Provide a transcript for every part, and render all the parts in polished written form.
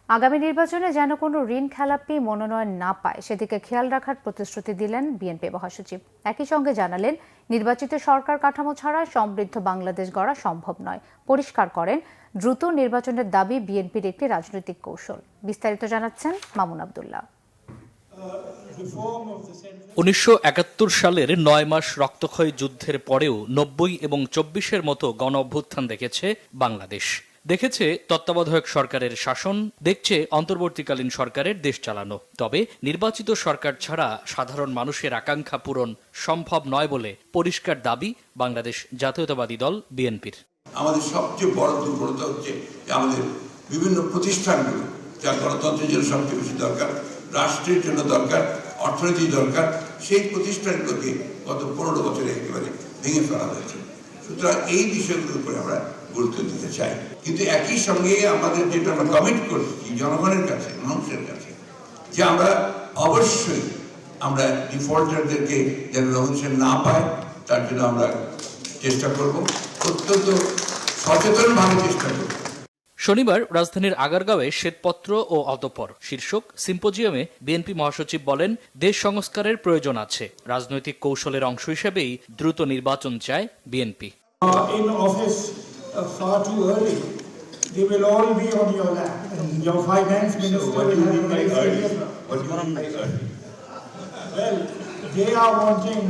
আগামী নির্বাচনে যেন কোনো ঋণ খেলাপি মনোনয়ন না পায় সেদিকে খেয়াল রাখার প্রতিশ্রুতি দিলেন বিএনপি মহাসচিব। একই সঙ্গে জানালেন, নির্বাচিত সরকার কাঠামো ছাড়া সমৃদ্ধ বাংলাদেশ গড়া সম্ভব নয়। পরিষ্কার করেন, দ্রুত নির্বাচনের দাবি বিএনপির একটি রাজনৈতিক কৌশল। বিস্তারিত জানাচ্ছেন মামুন আব্দুল্লাহ। ১৯৭১ সালের ৯ মাস রক্তক্ষয়ী যুদ্ধের পরেও ৯০ এবং ২৪-এর মতো গণ অভ্যুত্থান দেখেছে বাংলাদেশ। দেখেছে তত্ত্বাবধায়ক সরকারের শাসন, দেখছে অন্তর্বর্তীকালীন সরকারের দেশ চালানো। তবে নির্বাচিত সরকার ছাড়া সাধারণ মানুষের আকাঙ্ক্ষা পূরণ সম্ভব নয় বলে পরিষ্কার দাবি বাংলাদেশ জাতীয়তাবাদী দল বিএনপির। আমাদের সবচেয়ে বড় দুর্বলতা হচ্ছে যে আমাদের বিভিন্ন প্রতিষ্ঠানগুলো, যা গণতন্ত্রের জন্য সবচেয়ে বেশি দরকার, রাষ্ট্রের জন্য দরকার, অর্থনীতি দরকার, সেই প্রতিষ্ঠানগুলোকে গত ১৫ বছরে একেবারে ভেঙে ফেলা হয়েছে। সুতরাং এই বিষয়গুলোর উপরে আমরা গুরুত্ব দিতে চাই, কিন্তু একই সঙ্গে আমাদের যেটা আমরা কমিট করছি জনগণের কাছে, মানুষের কাছে, যে আমরা অবশ্যই আমরা ডিফল্টারদেরকে যেন রেভলিউশন না পায় তার জন্য আমরা চেষ্টা করব, অত্যন্ত সচেতনভাবে চেষ্টা করব। শনিবার রাজধানীর আগারগাঁওয়ে শ্বেতপত্র ও অতঃপর শীর্ষক সিম্পোজিয়ামে বিএনপি মহাসচিব বলেন, দেশ সংস্কারের প্রয়োজন আছে। রাজনৈতিক কৌশলের অংশ হিসেবেই দ্রুত নির্বাচন চায় BNP. Far too early. They will all be on your lap. And your finance minister will have a very serious. What do you mean by early? Well, they are wanting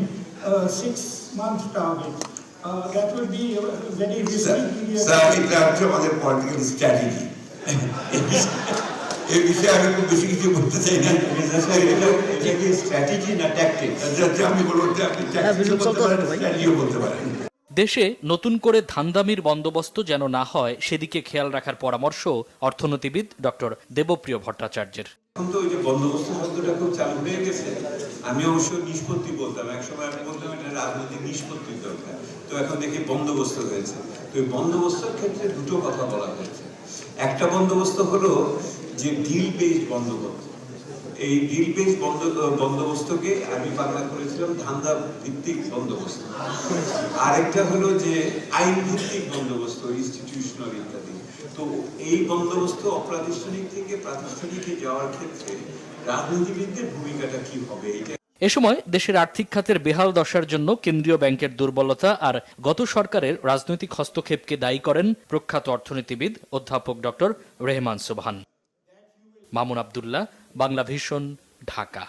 a 6-month target. That will be a very risky period. Sir, এটা হচ্ছে আমাদের political strategy. এই বিষয়ে আমি খুব বেশি কিছু বলতে চাই না। এটা কি স্ট্র্যাটেজি না ট্যাকটিক্স? আমি বলবো যে আপনি ট্যাকটিক্স বলতে পারেন, স্ট্র্যাটেজিও বলতে পারেন। দেশে নতুন করে ধান্দামির বন্দোবস্ত যেন না হয় সেদিকে খেয়াল রাখার পরামর্শ অর্থনীতিবিদ ডক্টর দেবপ্রিয় ভট্টাচার্যের। এখন তো ওই যে বন্দোবস্ত শব্দটা খুব চালু হয়ে গেছে। আমি অবশ্য নিষ্পত্তি বলতাম, একসময় আমি বলতাম এটা রাজনৈতিক নিষ্পত্তির দরকার। তো এখন দেখি বন্দোবস্ত হয়েছে। তো এই বন্দোবস্তের ক্ষেত্রে দুটো কথা বলা হয়েছে। একটা বন্দোবস্ত হলো যে ডিল বেসড বন্দোবস্ত। এই ডিল বেসড বন্দোবস্তকে আমি বাংলা করেছিলাম ধান্দা ভিত্তিক বন্দোবস্ত। আরেকটা হলো যে আইন ভিত্তিক বন্দোবস্ত, ইনস্টিটিউশনাল ইত্যাদি। তো এই বন্দোবস্ত অপ্রাতিষ্ঠানিক থেকে প্রাতিষ্ঠানিকে যাওয়ার ক্ষেত্রে রাজনীতিবিদদের ভূমিকাটা কি হবে? এ সময় দেশের আর্থিক খাতের বেহাল দশার জন্য কেন্দ্রীয় ব্যাংকের দুর্বলতা আর গত সরকারের রাজনৈতিক হস্তক্ষেপকে দায়ী করেন প্রখ্যাত অর্থনীতিবিদ অধ্যাপক ডক্টর রেহমান সুবহান। মামুন আব্দুল্লাহ, বাংলা ভিশন, ঢাকা।